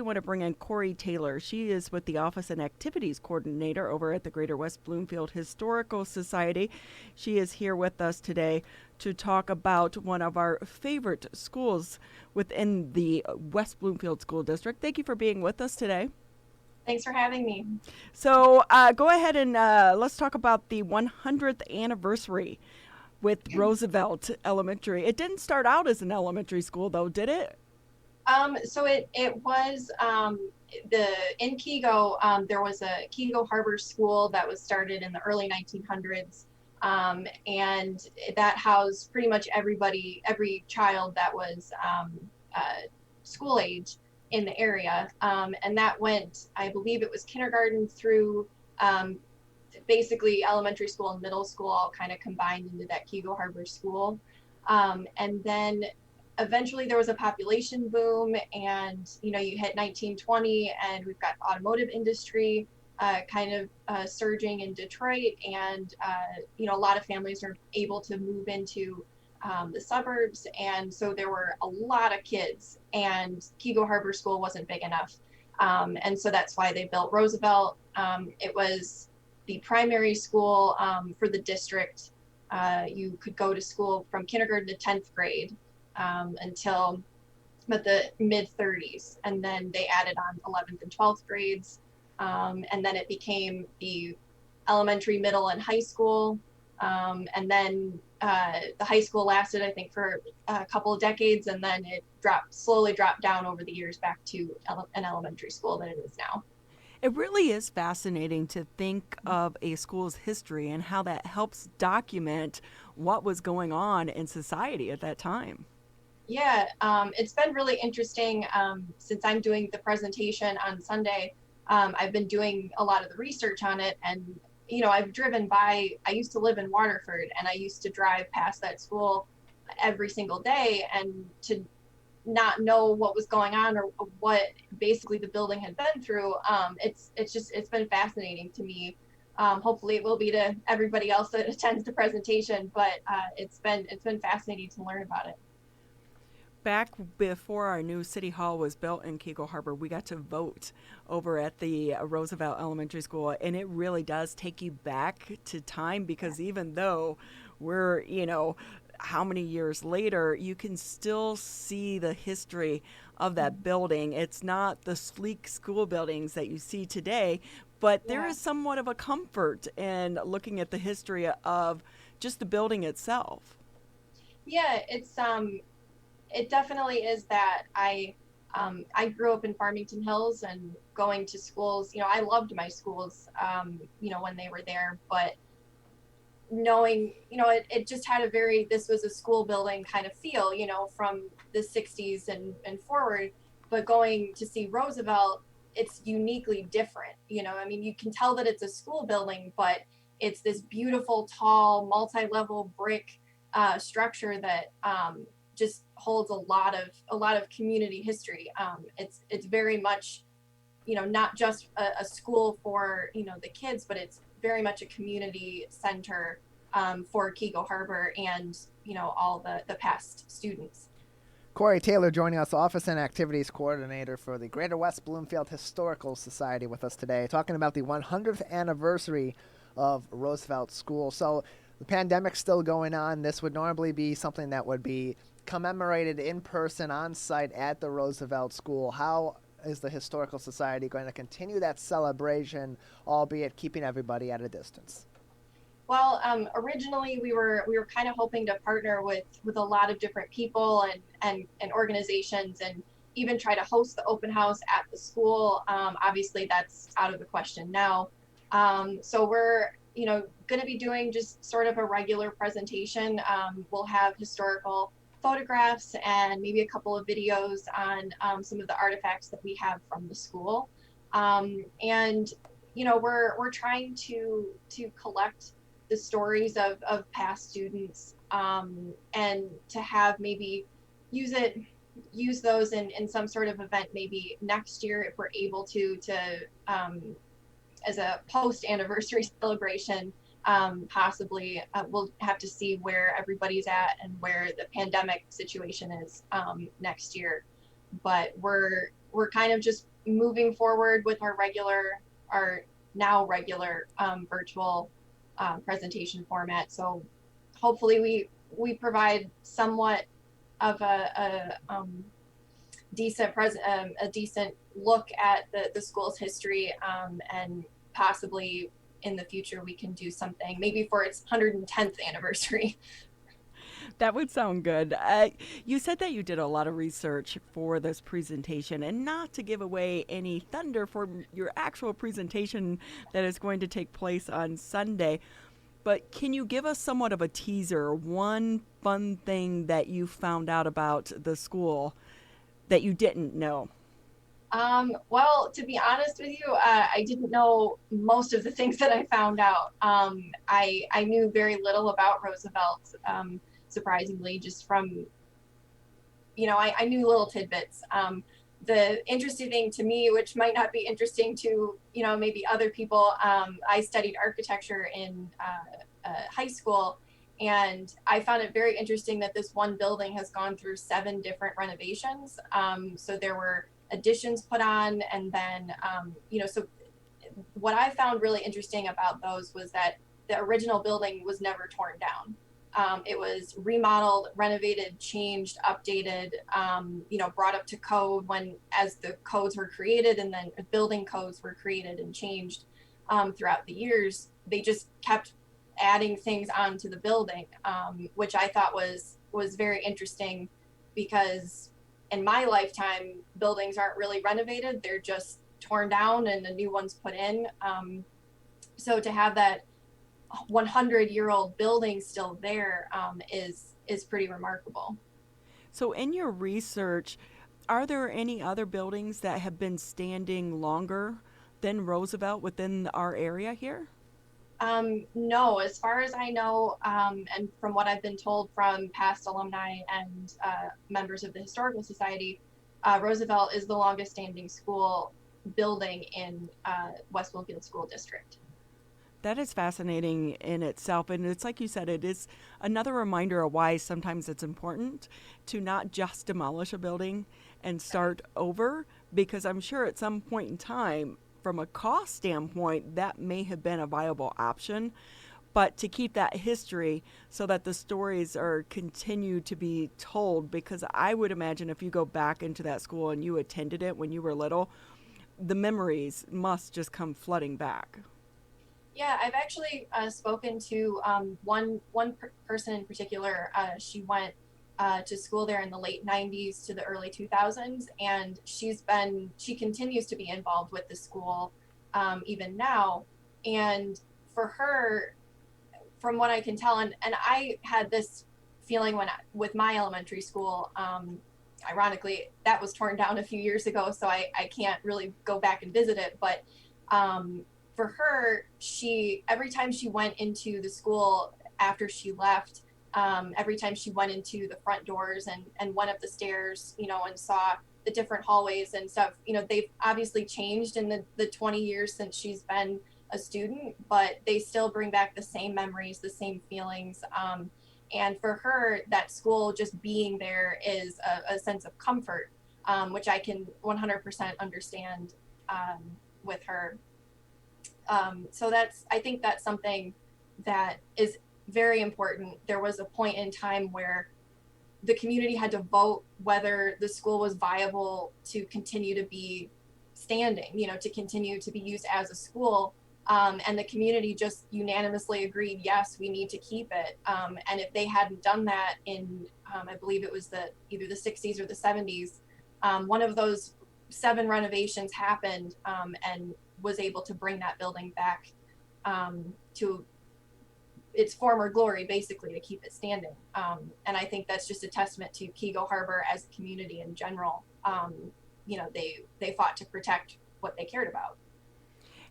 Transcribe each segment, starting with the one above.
want to bring in Cory Taylor. She is with the Office and Activities Coordinator over at the Greater West Bloomfield Historical Society. She is here with us today to talk about one of our favorite schools within the West Bloomfield School District. Thank you for being with us today. Thanks for having me. So go ahead and let's talk about the 100th anniversary with Roosevelt Elementary. It didn't start out as an elementary school, though, did it? So it was the in Kego. There was a Kego Harbor School that was started in the early 1900s, and that housed pretty much every child that was school age in the area, and that went, I believe it was kindergarten through basically elementary school and middle school all kind of combined into that Kego Harbor School, and then eventually there was a population boom, and you hit 1920 and we've got automotive industry surging in Detroit, and a lot of families are able to move into the suburbs, and so there were a lot of kids, and Kego Harbor School wasn't big enough, and so that's why they built Roosevelt. It was the primary school for the district. You could go to school from kindergarten to 10th grade until the mid 30s, and then they added on 11th and 12th grades, and then it became the elementary, middle, and high school, and then the high school lasted, I think, for a couple of decades, and then it slowly dropped down over the years back to an elementary school that it is now. It really is fascinating to think of a school's history and how that helps document what was going on in society at that time. Yeah, it's been really interesting since I'm doing the presentation on Sunday. I've been doing a lot of the research on it, and I've driven by. I used to live in Waterford, and I used to drive past that school every single day, and to not know what was going on or what basically the building had been through, it's been fascinating to me. Hopefully it will be to everybody else that attends the presentation, but it's been fascinating to learn about it. Back before our new city hall was built in Kego Harbor, we got to vote over at the Roosevelt Elementary School, and it really does take you back to time, because even though we're, how many years later, you can still see the history of that building. It's not the sleek school buildings that you see today, but there is somewhat of a comfort in looking at the history of just the building itself. Yeah, it definitely is that. I grew up in Farmington Hills, and going to schools, I loved my schools, when they were there, but knowing, it just had this was a school building kind of feel, from the 60s and forward, but going to see Roosevelt, it's uniquely different. You can tell that it's a school building, but it's this beautiful, tall, multi-level brick structure that just holds a lot of community history. It's very much, not just a school for, the kids, but it's very much a community center for Kego Harbor and, all the past students. Cory Taylor joining us, Office and Activities Coordinator for the Greater West Bloomfield Historical Society, with us today, talking about the 100th anniversary of Roosevelt School. So the pandemic's still going on. This would normally be something that would be commemorated in person on site at the Roosevelt School. How is the Historical Society going to continue that celebration, albeit keeping everybody at a distance? Well, originally we were kind of hoping to partner with a lot of different people and organizations, and even try to host the open house at the school. Obviously that's out of the question now. So we're going to be doing just sort of a regular presentation. We'll have historical photographs and maybe a couple of videos on some of the artifacts that we have from the school. And we're trying to collect the stories of past students, and to have maybe use those in some sort of event maybe next year, if we're able to as a post anniversary celebration. Possibly we'll have to see where everybody's at and where the pandemic situation is next year, but we're kind of just moving forward with our now regular virtual presentation format. So hopefully we provide somewhat of a decent look at the school's history, and possibly in the future we can do something maybe for its 110th anniversary. That would sound good. You said that you did a lot of research for this presentation, and not to give away any thunder for your actual presentation that is going to take place on Sunday, but can you give us somewhat of a teaser, one fun thing that you found out about the school that you didn't know? Well, to be honest with you, I didn't know most of the things that I found out. I knew very little about Roosevelt, surprisingly, just from, I knew little tidbits. The interesting thing to me, which might not be interesting to, maybe other people, I studied architecture in high school, and I found it very interesting that this one building has gone through 7 different renovations. So there were additions put on, and then so what I found really interesting about those was that the original building was never torn down. It was remodeled, renovated, changed, updated, brought up to code as the codes were created, and then building codes were created and changed throughout the years. They just kept adding things onto the building, which I thought was very interesting, because in my lifetime, buildings aren't really renovated. They're just torn down and a new one's put in. So to have that 100-year-old building still there is pretty remarkable. So in your research, are there any other buildings that have been standing longer than Roosevelt within our area here? No, as far as I know, and from what I've been told from past alumni and members of the Historical Society, Roosevelt is the longest standing school building in West Bloomfield School District. That is fascinating in itself. And it's like you said, it is another reminder of why sometimes it's important to not just demolish a building and start over, because I'm sure at some point in time, from a cost standpoint, that may have been a viable option. But to keep that history so that the stories are continued to be told, because I would imagine if you go back into that school and you attended it when you were little, the memories must just come flooding back. Yeah, I've actually spoken to one person in particular. She went to school there in the late 90s to the early 2000s, and she continues to be involved with the school even now. And for her, from what I can tell, and I had this feeling with my elementary school, ironically, that was torn down a few years ago, so I can't really go back and visit it, but for her, every time she went into the school after she left, every time she went into the front doors and went up the stairs, and saw the different hallways and stuff, they've obviously changed in the 20 years since she's been a student, but they still bring back the same memories, the same feelings. And for her, that school just being there is a sense of comfort, which I can 100% understand with her. So I think that's something that is very important. There was a point in time where the community had to vote whether the school was viable to continue to be standing, to continue to be used as a school. And the community just unanimously agreed, yes, we need to keep it. And if they hadn't done that in, I believe it was either the 60s or the 70s, one of those 7 renovations happened and was able to bring that building back to its former glory, basically, to keep it standing. And I think that's just a testament to Keego Harbor as a community in general. They fought to protect what they cared about.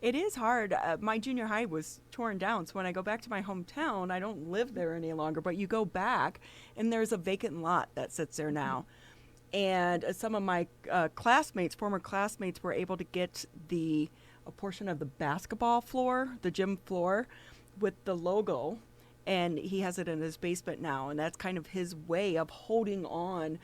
It is hard. My junior high was torn down, so when I go back to my hometown, I don't live there any longer, but you go back and there's a vacant lot that sits there now. And some of my former classmates, were able to get a portion of the basketball floor, the gym floor, with the logo, and he has it in his basement now, and that's kind of his way of holding on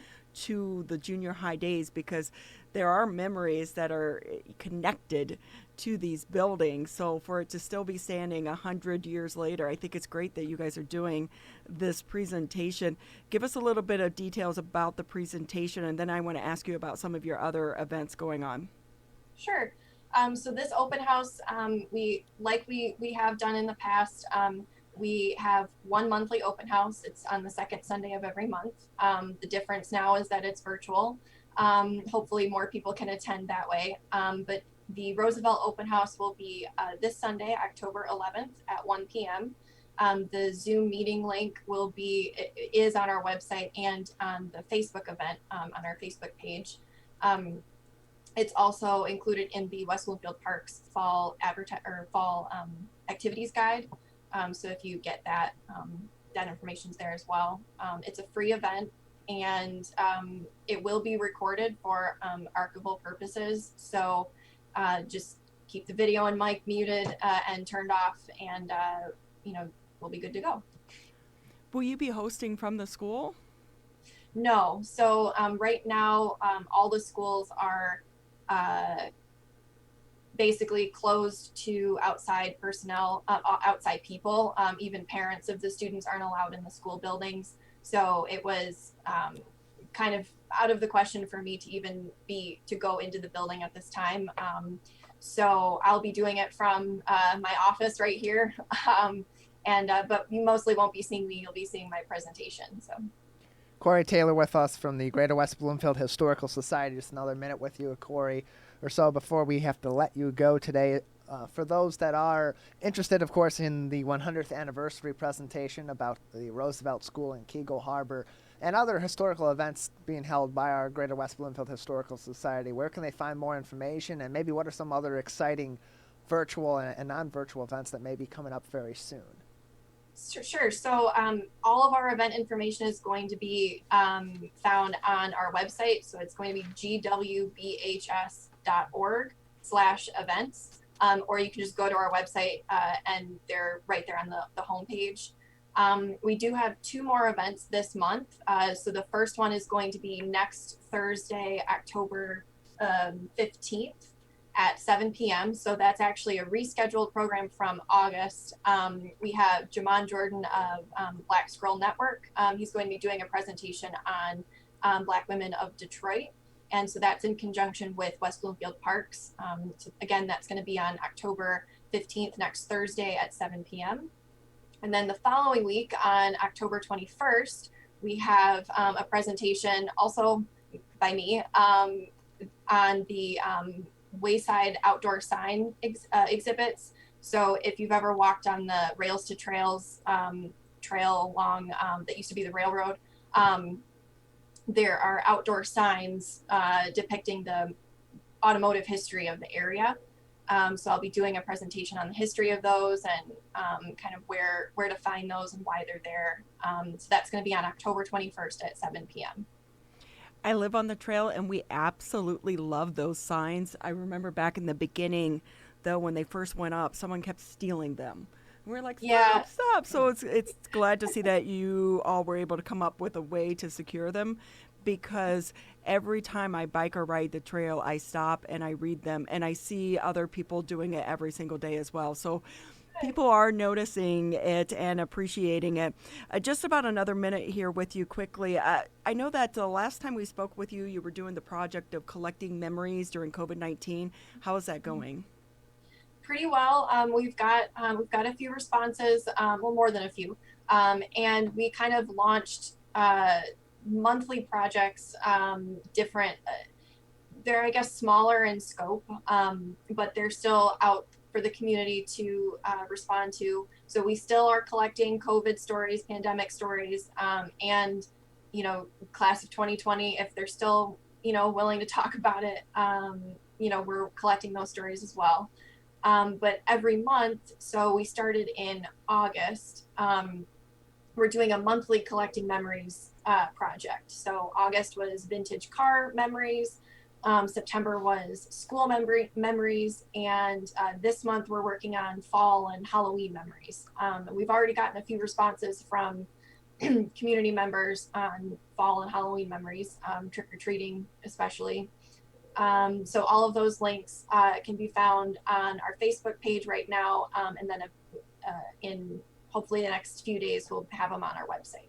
to the junior high days, because there are memories that are connected to these buildings. So for it to still be standing 100 years later, I think it's great that you guys are doing this presentation. Give us a little bit of details about the presentation, and then I want to ask you about some of your other events going on. Sure. So this open house, we have done in the past. We have one monthly open house. It's on the second Sunday of every month. The difference now is that it's virtual. Hopefully more people can attend that way. But the Roosevelt open house will be this Sunday, October 11th at 1 p.m. The Zoom meeting link is on our website and on the Facebook event on our Facebook page. It's also included in the West Bloomfield Parks fall activities guide. So if you get that, that information's there as well. It's a free event, and it will be recorded for archival purposes. So just keep the video and mic muted and turned off, and we'll be good to go. Will you be hosting from the school? No. So right now, all the schools are basically closed to outside personnel, outside people. Even parents of the students aren't allowed in the school buildings. So it was kind of out of the question for me to go into the building at this time. So I'll be doing it from my office right here. But you mostly won't be seeing me. You'll be seeing my presentation. So. Cory Taylor with us from the Greater West Bloomfield Historical Society. Just another minute with you, Cory, or so before we have to let you go today. For those that are interested, of course, in the 100th anniversary presentation about the Roosevelt School in Keego Harbor and other historical events being held by our Greater West Bloomfield Historical Society, where can they find more information, and maybe what are some other exciting virtual and non-virtual events that may be coming up very soon? Sure. So all of our event information is going to be found on our website. So it's going to be gwbhs.org/events. Or you can just go to our website and they're right there on the homepage. We do have 2 more events this month. So the first one is going to be next Thursday, October 15th. At 7 p.m. So that's actually a rescheduled program from August. We have Jamon Jordan of Black Scroll Network. He's going to be doing a presentation on Black women of Detroit. And so that's in conjunction with West Bloomfield Parks. So again, that's going to be on October 15th, next Thursday at 7 p.m. And then the following week on October 21st, we have a presentation also by me on the wayside outdoor sign exhibits. So if you've ever walked on the Rails to Trails trail along that used to be the railroad, there are outdoor signs depicting the automotive history of the area. So I'll be doing a presentation on the history of those and kind of where to find those and why they're there. So that's going to be on October 21st at 7 p.m. I live on the trail, and we absolutely love those signs. I remember back in the beginning, though, when they first went up, someone kept stealing them. And we're like, stop. So it's glad to see that you all were able to come up with a way to secure them, because every time I bike or ride the trail, I stop and I read them, and I see other people doing it every single day as well. So people are noticing it and appreciating it. Just about another minute here with you quickly. I know that the last time we spoke with you, you were doing the project of collecting memories during COVID-19. How is that going? Pretty well. We've got a few responses, well, more than a few, and we kind of launched monthly projects, different. They're, I guess, smaller in scope, but they're still out for the community to respond to. So we still are collecting COVID stories, pandemic stories, and, class of 2020, if they're still, willing to talk about it, we're collecting those stories as well. But every month, so we started in August, we're doing a monthly collecting memories project. So August was vintage car memories. September was school memories, and this month we're working on fall and Halloween memories. We've already gotten a few responses from community members on fall and Halloween memories, trick-or-treating especially. So all of those links can be found on our Facebook page right now, and then in hopefully the next few days we'll have them on our website.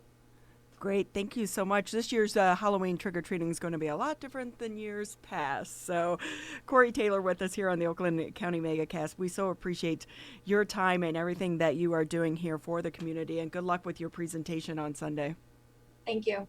Great. Thank you so much. This year's Halloween trick-or-treating is going to be a lot different than years past. So Cory Taylor with us here on the Oakland County MegaCast. We so appreciate your time and everything that you are doing here for the community, and good luck with your presentation on Sunday. Thank you.